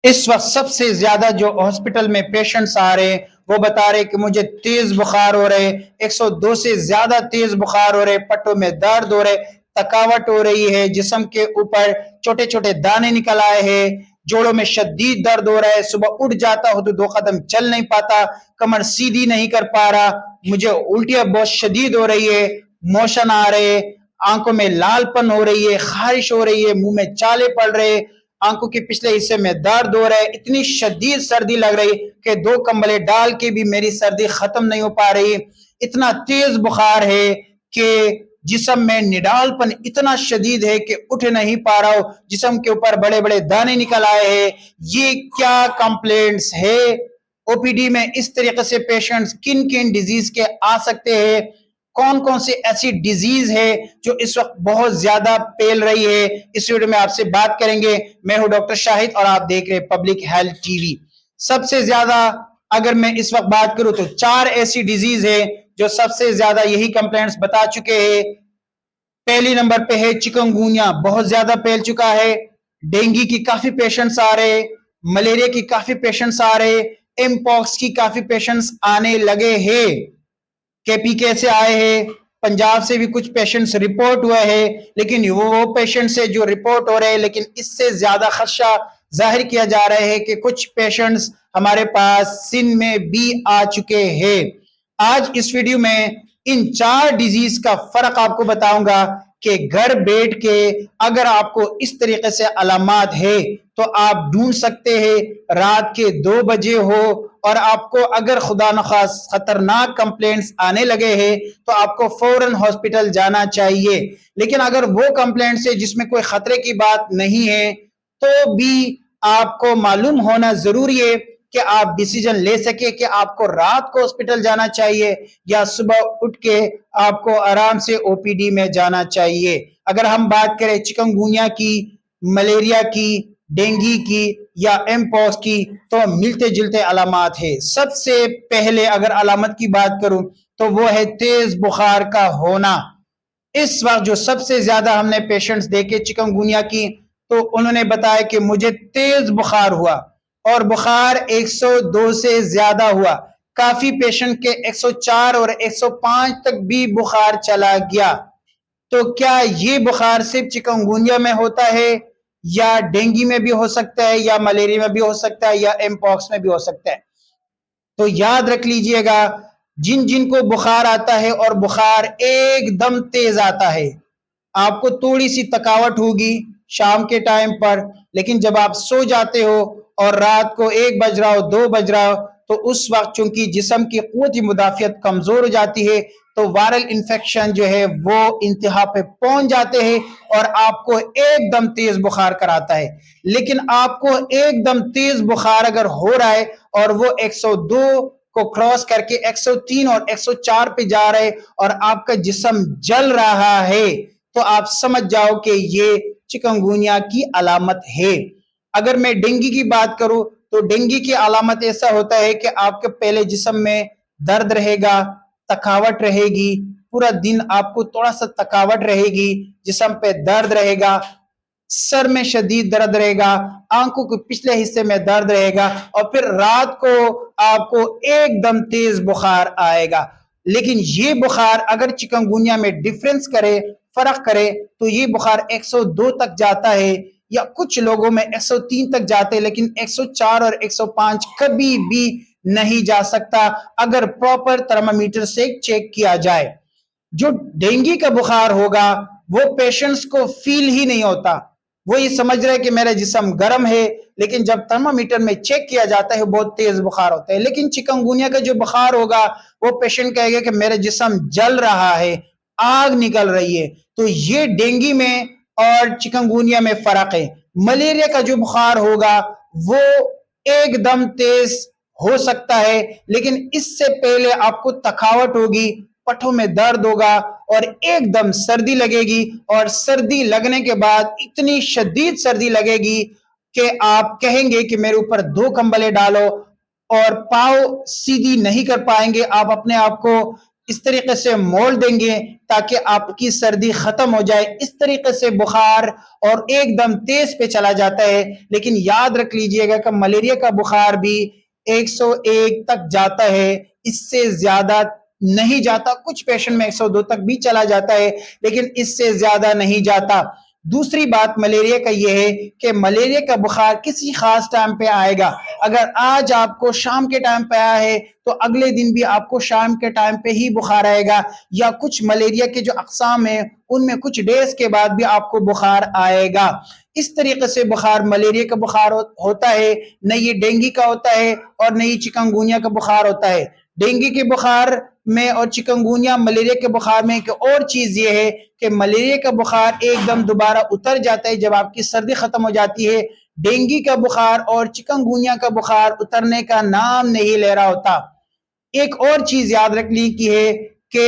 اس وقت سب سے زیادہ جو ہاسپٹل میں پیشنٹس آ رہے ہیں وہ بتا رہے کہ مجھے تیز بخار ہو رہے، 102 سے زیادہ تیز بخار ہو رہے، پٹوں میں درد ہو رہے، تھکاوٹ ہو رہی ہے، جسم کے اوپر چھوٹے چھوٹے دانے نکل آئے ہیں، جوڑوں میں شدید درد ہو رہا ہے، صبح اٹھ جاتا ہو تو 2 قدم چل نہیں پاتا، کمر سیدھی نہیں کر پا رہا، مجھے الٹیاں بہت شدید ہو رہی ہے، موشن آ رہے، آنکھوں میں لال پن ہو رہی ہے، خارش ہو رہی ہے، منہ میں چالے پڑ رہے، آنکھوں کے پچھلے حصے میں درد ہو رہا ہے، اتنی شدید سردی لگ رہی کہ 2 کمبلے ڈال کے بھی میری سردی ختم نہیں ہو پا رہی، اتنا تیز بخار ہے کہ جسم میں نڈال پن اتنا شدید ہے کہ اٹھ نہیں پا رہا ہو، جسم کے اوپر بڑے بڑے دانے نکل آئے ہیں۔ یہ کیا کمپلینٹس ہے؟ او پی ڈی میں اس طریقے سے پیشنٹس کن کن ڈیزیز کے آ سکتے ہیں؟ کون کون سی ایسی ڈیزیز ہے جو اس وقت بہت زیادہ پھیل رہی ہے؟ اس ویڈیو میں آپ سے بات کریں گے۔ میں ہوں ڈاکٹر شاہد اور آپ دیکھ رہے پبلک ہیلتھ ٹی وی۔ سب سے زیادہ اگر میں اس وقت بات کروں تو 4 ایسی ڈیزیز ہے جو سب سے زیادہ یہی کمپلینٹس بتا چکے ہیں۔ پہلی نمبر پہ ہے چکن گونیا، بہت زیادہ پھیل چکا ہے، ڈینگی کی کافی پیشنٹس آ رہے، ملیریا کی کافی پیشنٹس آ رہے، ایم پاکس کی کافی پیشنٹس آنے لگے ہیں۔ کے پی کے سے آئے ہیں، پنجاب سے بھی کچھ پیشنٹس رپورٹ ہوئے ہیں، لیکن وہ پیشنٹس جو رپورٹ ہو رہے ہیں، لیکن اس سے زیادہ خدشہ ظاہر کیا جا رہا ہے کہ کچھ پیشنٹس ہمارے پاس سندھ میں بھی آ چکے ہیں۔ آج اس ویڈیو میں ان 4 ڈیزیز کا فرق آپ کو بتاؤں گا کہ گھر بیٹھ کے اگر آپ کو اس طریقے سے علامات ہے تو آپ ڈھونڈ سکتے ہیں، رات کے 2 بجے ہو اور آپ کو اگر خدا نخواست خطرناک کمپلینٹس آنے لگے ہیں تو آپ کو فوراً ہاسپٹل جانا چاہیے۔ لیکن اگر وہ کمپلینٹس ہے جس میں کوئی خطرے کی بات نہیں ہے تو بھی آپ کو معلوم ہونا ضروری ہے کہ آپ ڈیسیجن لے سکے کہ آپ کو رات کو ہاسپٹل جانا چاہیے یا صبح اٹھ کے آپ کو آرام سے او پی ڈی میں جانا چاہیے۔ اگر ہم بات کریں چکن گونیا کی، ملیریا کی، ڈینگی کی یا ایم پاکس کی تو ملتے جلتے علامات ہے۔ سب سے پہلے اگر علامت کی بات کروں تو وہ ہے تیز بخار کا ہونا۔ اس وقت جو سب سے زیادہ ہم نے پیشنٹس دیکھے چکن گونیا کی تو انہوں نے بتایا کہ مجھے تیز بخار ہوا اور بخار 102 سے زیادہ ہوا، کافی پیشنٹ کے 104 اور 105 تک بھی بخار چلا گیا۔ تو کیا یہ بخار صرف چکن گونیا میں ہوتا ہے یا ڈینگی میں بھی ہو سکتا ہے یا ملیریا میں بھی ہو سکتا ہے یا ایم پاکس میں بھی ہو سکتا ہے؟ تو یاد رکھ لیجئے گا، جن جن کو بخار آتا ہے اور بخار ایک دم تیز آتا ہے، آپ کو تھوڑی سی تھکاوٹ ہوگی شام کے ٹائم پر، لیکن جب آپ سو جاتے ہو اور رات کو 1 بج رہا ہو 2 بج رہا ہو تو اس وقت چونکہ جسم کی قوت مدافعت کمزور ہو جاتی ہے تو وائرل انفیکشن جو ہے وہ انتہا پہ پہنچ جاتے ہیں اور آپ کو ایک دم تیز بخار کراتا ہے۔ لیکن آپ کو ایک دم تیز بخار اگر ہو رہا ہے اور وہ 102 کو کراس کر کے 103 اور 104 پہ جا رہے اور آپ کا جسم جل رہا ہے تو آپ سمجھ جاؤ کہ یہ چکن گونیا کی علامت ہے۔ اگر میں ڈینگی کی بات کروں تو ڈینگی کی علامت ایسا ہوتا ہے کہ آپ کے پہلے جسم میں درد رہے گا، تھکاوٹ رہے گی، پورا دن آپ کو تھوڑا سا تھکاوٹ رہے گی، جسم پہ درد رہے گا، سر میں شدید درد رہے گا، آنکھوں کے پچھلے حصے میں درد رہے گا اور پھر رات کو آپ کو ایک دم تیز بخار آئے گا۔ لیکن یہ بخار اگر چکن گونیا میں ڈیفرنس کرے، فرق کرے تو یہ بخار 102 تک جاتا ہے یا کچھ لوگوں میں 103 تک جاتے ہیں، لیکن 104 اور 105 کبھی بھی نہیں جا سکتا اگر پراپر تھرمامیٹر سے چیک کیا جائے۔ جو ڈینگی کا بخار ہوگا وہ پیشنٹس کو فیل ہی نہیں ہوتا، وہ یہ سمجھ رہے کہ میرا جسم گرم ہے، لیکن جب تھرمامیٹر میں چیک کیا جاتا ہے بہت تیز بخار ہوتا ہے۔ لیکن چکن گونیا کا جو بخار ہوگا وہ پیشنٹ کہے گا کہ میرا جسم جل رہا ہے، آگ نکل رہی ہے۔ تو یہ ڈینگی میں اور چکن گونیا میں فرق ہے۔ ملیریا کا جو بخار ہوگا وہ ایک دم تیز ہو سکتا ہے، لیکن اس سے پہلے آپ کو تھکاوٹ ہوگی، پٹھوں میں درد ہوگا اور ایک دم سردی لگے گی، اور سردی لگنے کے بعد اتنی شدید سردی لگے گی کہ آپ کہیں گے کہ میرے اوپر 2 کمبلے ڈالو اور پاؤں سیدھی نہیں کر پائیں گے، آپ اپنے آپ کو इस तरीके से मोल देंगे ताकि आपकी सर्दी खत्म हो जाए। इस तरीके से बुखार और एकदम तेज पे चला जाता है। लेकिन याद रख लीजिएगा कि मलेरिया का बुखार भी 101 तक जाता है, इससे ज्यादा नहीं जाता। कुछ पेशेंट में 102 तक भी चला जाता है, लेकिन इससे ज्यादा नहीं जाता। दूसरी बात मलेरिया का यह है कि मलेरिया का बुखार किसी खास टाइम पे आएगा। अगर आज आपको शाम के टाइम पे आया है तो अगले दिन भी आपको शाम के टाइम पे ही बुखार आएगा, या कुछ मलेरिया के जो अकसाम है उनमें कुछ डेज के बाद भी आपको बुखार आएगा। इस तरीके से बुखार मलेरिया का बुखार होता है। न ये डेंगू का होता है और न ही चिकनगुनिया का बुखार होता है। डेंगू के बुखार में और चिकनगुनिया मलेरिया के बुखार में एक और चीज ये है कि मलेरिया का बुखार एकदम दोबारा उतर जाता है जब आपकी सर्दी खत्म हो जाती है। डेंगू का बुखार और चिकनगुनिया का बुखार उतरने का नाम नहीं ले रहा होता। एक और चीज याद रखने की है कि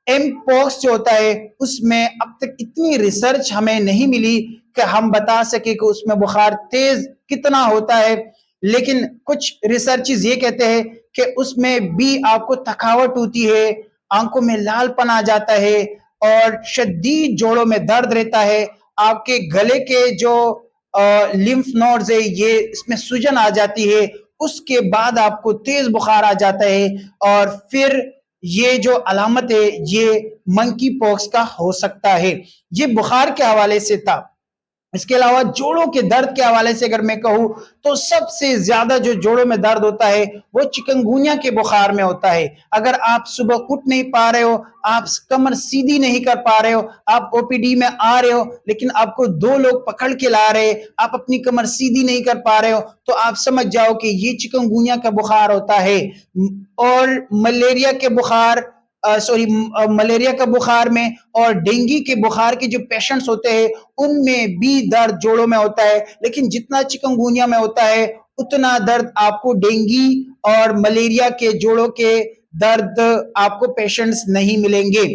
एम पॉक्स जो होता है उसमें अब तक इतनी रिसर्च हमें नहीं मिली कि हम बता सके कि उसमें बुखार तेज कितना होता है। लेकिन कुछ रिसर्चेस ये कहते हैं कि उसमें भी आपको थकावट होती है, आंखों में लालपन आ जाता है और शदीद जोड़ों में दर्द रहता है। आपके गले के जो लिम्फ नोड्स है ये इसमें सूजन आ जाती है। उसके बाद आपको तेज बुखार आ जाता है और फिर ये जो अलामत है ये मंकी पॉक्स का हो सकता है। ये बुखार के हवाले से था। इसके अलावा जोड़ों के दर्द के हवाले से अगर मैं कहूं तो सबसे ज्यादा जो जोड़ों में दर्द होता है वो चिकनगुनिया के बुखार में होता है। अगर आप सुबह उठ नहीं पा रहे हो, आप कमर सीधी नहीं कर पा रहे हो, आप ओपीडी में आ रहे हो लेकिन आपको दो लोग पकड़ के ला रहे, आप अपनी कमर सीधी नहीं कर पा रहे हो, तो आप समझ जाओ कि ये चिकनगुनिया का बुखार होता है। और मलेरिया के बुखार मलेरिया का बुखार में और डेंगू के बुखार के जो पेशेंट्स होते हैं उनमें भी दर्द जोड़ों में होता है। लेकिन जितना चिकनगुनिया में होता है उतना दर्द आपको डेंगू और मलेरिया के जोड़ों के दर्द आपको पेशेंट्स नहीं मिलेंगे।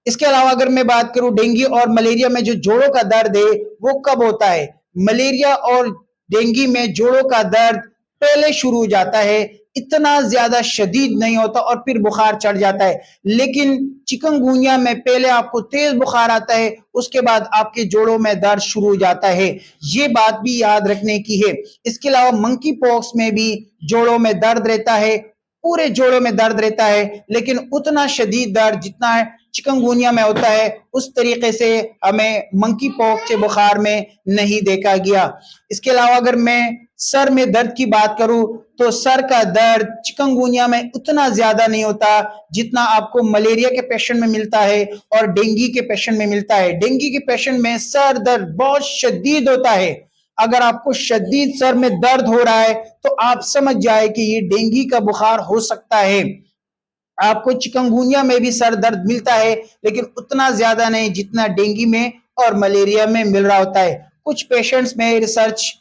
इसके अलावा अगर मैं बात करूं डेंगू और मलेरिया में जो जोड़ों का दर्द है वो कब होता है। मलेरिया और डेंगू में जोड़ों का दर्द पहले शुरू हो जाता है, इतना ज्यादा शदीद नहीं होता और फिर बुखार चढ़ जाता है। लेकिन चिकनगुनिया में पहले आपको तेज बुखार आता है, उसके बाद आपके जोड़ों में दर्द शुरू हो जाता है। ये बात भी याद रखने की है। इसके अलावा मंकी पॉक्स में भी जोड़ों में दर्द रहता है, पूरे जोड़ों में दर्द रहता है, लेकिन उतना शदीद दर्द जितना चिकनगुनिया में होता है उस तरीके से हमें मंकी पॉक्स के बुखार में नहीं देखा गया। इसके अलावा अगर मैं सर में दर्द की बात करूं तो सर का दर्द चिकनगुनिया में उतना ज्यादा नहीं होता जितना आपको मलेरिया के पेशेंट में मिलता है और डेंगू के पेशेंट में मिलता है। डेंगू के पेशेंट में सर दर्द बहुत शदीद होता है। अगर आपको शदीद सर में दर्द हो रहा है तो आप समझ जाए कि ये डेंगू का बुखार हो सकता है। आपको चिकनगुनिया में भी सर दर्द मिलता है लेकिन उतना ज्यादा नहीं जितना डेंगू में और मलेरिया में मिल रहा होता है। कुछ पेशेंट्स में रिसर्च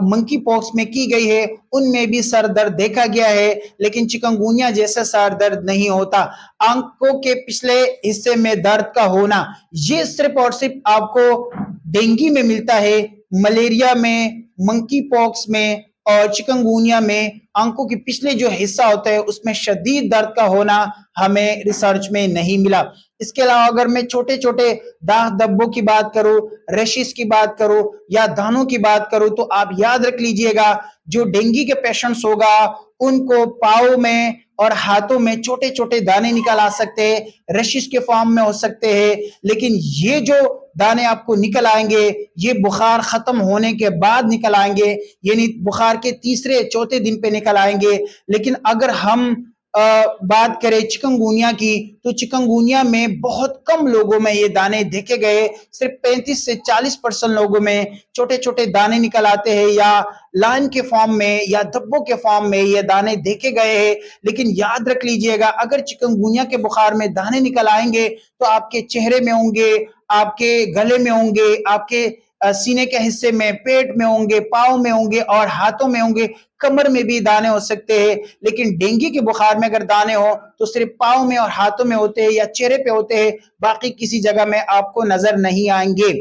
मंकी पॉक्स में की गई है, उनमें भी सर दर्द देखा गया है लेकिन चिकनगुनिया जैसा सर दर्द नहीं होता। आंखों के पिछले हिस्से में दर्द का होना ये सिर्फ और सिर्फ आपको डेंगू में मिलता है, मलेरिया में, मंकी पॉक्स में और चिकनगुनिया में आंखों के पिछले जो हिस्सा होता है उसमें शदीद दर्द का होना हमें रिसर्च में नहीं मिला। इसके अलावा अगर मैं छोटे छोटे दाग धब्बों की बात करूं, रेशिस की बात करूं या दानों की बात करूं तो आप याद रख लीजिएगा जो डेंगू के पेशेंट्स होगा उनको पाँव में और हाथों में छोटे छोटे दाने निकल आ सकते हैं, रेशिस के फॉर्म में हो सकते हैं। लेकिन ये जो दाने आपको निकल आएंगे ये बुखार खत्म होने के बाद निकल आएंगे, यानी बुखार के तीसरे चौथे दिन पे निकल आएंगे। लेकिन अगर हम बात करें चिकनगुनिया की तो चिकनगुनिया में बहुत कम लोगों में ये दाने देखे गए। सिर्फ 35 से 40% लोगों में छोटे छोटे दाने निकल आते हैं या लाइन के फॉर्म में या धब्बों के फॉर्म में ये दाने देखे गए हैं। लेकिन याद रख लीजिएगा अगर चिकनगुनिया के बुखार में दाने निकल आएंगे तो आपके चेहरे में होंगे, आपके गले में होंगे, आपके सीने के हिस्से में, पेट में होंगे, पाँव में होंगे और हाथों में होंगे, कमर में भी दाने हो सकते हैं। लेकिन डेंगू के बुखार में अगर दाने हो तो सिर्फ पाँव में और हाथों में होते हैं या चेहरे पे होते हैं, बाकी किसी जगह में आपको नजर नहीं आएंगे।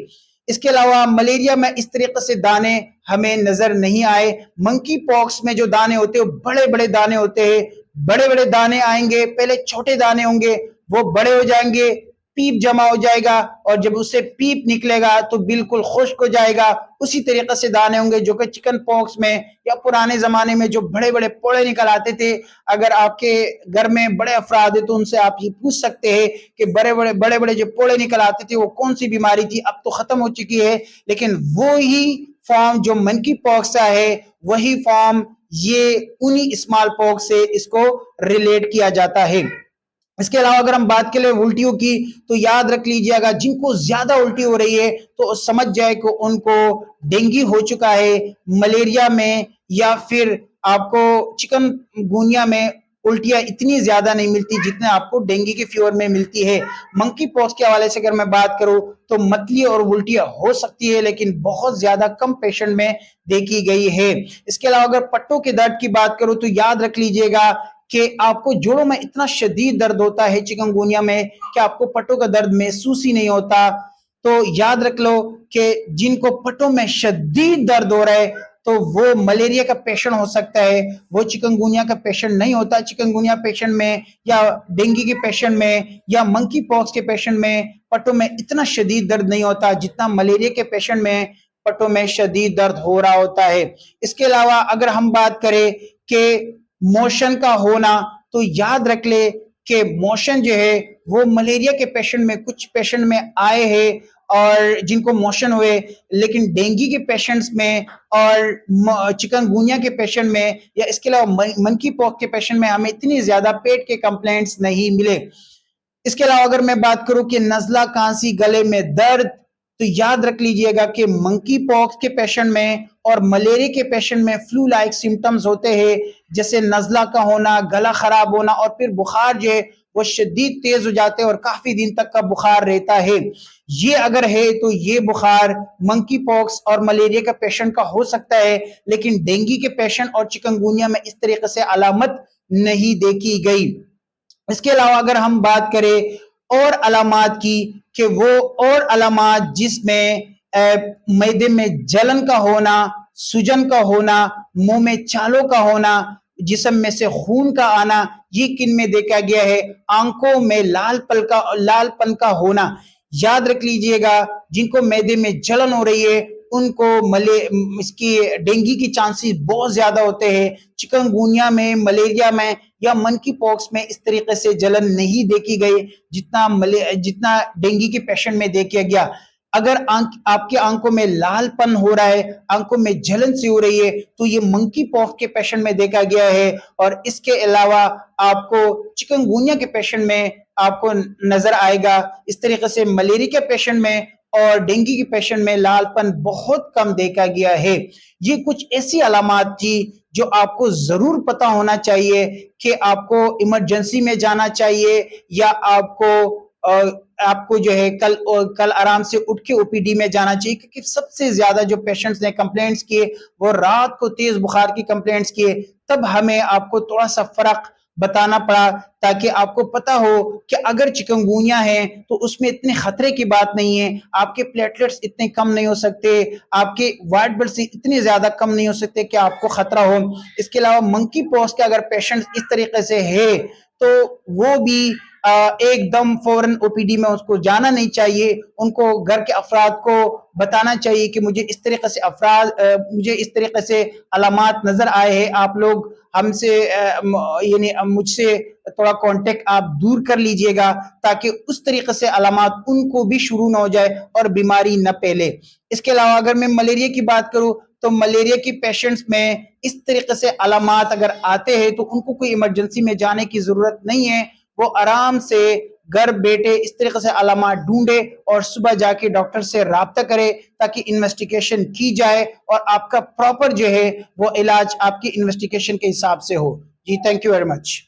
इसके अलावा मलेरिया में इस तरीके से दाने हमें नजर नहीं आए। मंकी पॉक्स में जो दाने होते हैं वो बड़े बड़े दाने होते हैं, बड़े बड़े दाने आएंगे, पहले छोटे दाने होंगे, वो बड़े हो जाएंगे, पीप जमा हो जाएगा, और जब उससे पीप निकलेगा तो बिल्कुल खुश्क हो जाएगा। उसी तरीके से दाने होंगे जो कि चिकन पॉक्स में या पुराने जमाने में जो बड़े बड़े पोड़े निकल आते थे, अगर आपके घर में बड़े अफराद है तो उनसे आप ये पूछ सकते हैं कि बड़े बड़े जो पोड़े निकल आते थे वो कौन सी बीमारी थी, अब तो खत्म हो चुकी है। लेकिन वो ही फॉर्म जो मंकी पॉक्स का है, वही फॉर्म ये उन्हीं स्मॉल पॉक्स से इसको रिलेट किया जाता है। इसके अलावा अगर हम बात करें उल्टियों की, तो याद रख लीजिएगा, जिनको ज्यादा उल्टी हो रही है तो समझ जाए कि उनको डेंगू हो चुका है। मलेरिया में या फिर आपको चिकनगुनिया में उल्टियां इतनी ज्यादा नहीं मिलती जितने आपको डेंगू के फीवर में मिलती है। मंकी पॉक्स के हवाले से अगर मैं बात करूं तो मतली और उल्टियां हो सकती है, लेकिन बहुत ज्यादा कम पेशेंट में देखी गई है। इसके अलावा अगर पट्टों के दर्द की बात करूं तो याद रख लीजिएगा कि आपको जोड़ों में इतना शदीद दर्द होता है चिकनगुनिया में कि आपको पट्टों का दर्द महसूस ही नहीं होता। तो याद रख लो कि जिनको पट्टों में शदीद दर्द हो रहा है तो वो मलेरिया का पेशेंट हो सकता है, वो चिकनगुनिया का पेशेंट नहीं होता। चिकनगुनिया पेशेंट में या डेंगू के पेशेंट में या मंकी पॉक्स के पेशेंट में पट्टों में इतना शदीद दर्द नहीं होता जितना मलेरिया के पेशेंट में पट्टों में शदीद दर्द हो रहा होता है। इसके अलावा अगर हम बात करें कि मोशन का होना, तो याद रख ले कि मोशन जो है वो मलेरिया के पेशेंट में, कुछ पेशेंट में आए हैं और जिनको मोशन हुए, लेकिन डेंगू के पेशेंट्स में और चिकनगुनिया के पेशेंट में या इसके अलावा मंकी पॉक्स के पेशेंट में हमें इतनी ज्यादा पेट के कंप्लेंट्स नहीं मिले। इसके अलावा अगर मैं बात करूं कि नजला, खांसी, गले में दर्द, तो याद रख लीजिएगा कि मंकी पॉक्स के पेशेंट में और मलेरिया के पेशेंट में फ्लू लाइक सिम्टम्स होते हैं, जैसे नजला का होना, गला खराब होना, और फिर बुखार जो है वो शदीद तेज हो जाते हैं और काफी दिन तक का बुखार रहता है। ये अगर है तो ये बुखार मंकी पॉक्स और मलेरिया का पेशेंट का हो सकता है, लेकिन डेंगू के पेशेंट और चिकनगुनिया में इस तरीके से अलामत नहीं देखी गई। इसके अलावा अगर हम बात करें और अलामात की, कि वो और अलामात जिसमें मैदे में जलन का होना, सूजन का होना, मुंह में छालों का होना, जिस्म में से खून का आना, ये किन में देखा गया है? आंखों में लालपन का होना। याद रख लीजिएगा, जिनको मैदे में जलन हो रही है उनको इसकी डेंगू की चांसेस बहुत ज्यादा होते हैं। चिकनगुनिया में, मलेरिया में या मंकी पॉक्स में इस तरीके से जलन नहीं देखी गई जितना डेंगू के पेशेंट में देखा गया। अगर आपके आंखों में लालपन हो रहा है, आंखों में जलन सी हो रही है, तो ये मंकी पॉक्स के पेशेंट में देखा गया है। और इसके अलावा आपको चिकनगुनिया के पेशेंट में आपको नजर आएगा। इस तरीके से मलेरिया के पेशेंट में और डेंगू के पेशेंट में लालपन बहुत कम देखा गया है। ये कुछ ऐसी अलामात थी जो आपको जरूर पता होना चाहिए कि आपको इमरजेंसी में जाना चाहिए या आपको जो है कल आराम से उठ के ओपीडी में जाना चाहिए, क्योंकि सबसे ज्यादा जो पेशेंट्स ने कंप्लेंट्स किए वो रात को तेज बुखार की कंप्लेंट्स किए। तब हमें आपको थोड़ा सा फर्क बताना पड़ा ताकि आपको पता हो कि अगर चिकनगुनिया है तो उसमें इतने खतरे की बात नहीं है, आपके प्लेटलेट्स इतने कम नहीं हो सकते, आपके व्हाइट ब्लड सेल इतने ज्यादा कम नहीं हो सकते कि आपको खतरा हो। इसके अलावा मंकी पॉक्स के अगर पेशेंट इस तरीके से है तो वो भी एकदम फौरन ओपीडी में उसको जाना नहीं चाहिए। उनको घर के अफराद को बताना चाहिए कि मुझे इस तरीके से अलामात नजर आए हैं, आप लोग हमसे यानी मुझसे थोड़ा कांटेक्ट आप दूर कर लीजिएगा ताकि उस तरीके से अलामात उनको भी शुरू ना हो जाए और बीमारी न फैले। इसके अलावा अगर मैं मलेरिया की बात करूं तो मलेरिया की पेशेंट्स में इस तरीके से अलामात अगर आते हैं तो उनको कोई इमरजेंसी में जाने की जरूरत नहीं है, वो आराम से घर बैठे इस तरीके से अलामात ढूंढे और सुबह जाके डॉक्टर से राब्ता करे ताकि इन्वेस्टिगेशन की जाए और आपका प्रॉपर जो है वो इलाज आपकी इन्वेस्टिगेशन के हिसाब से हो। जी, थैंक यू वेरी मच।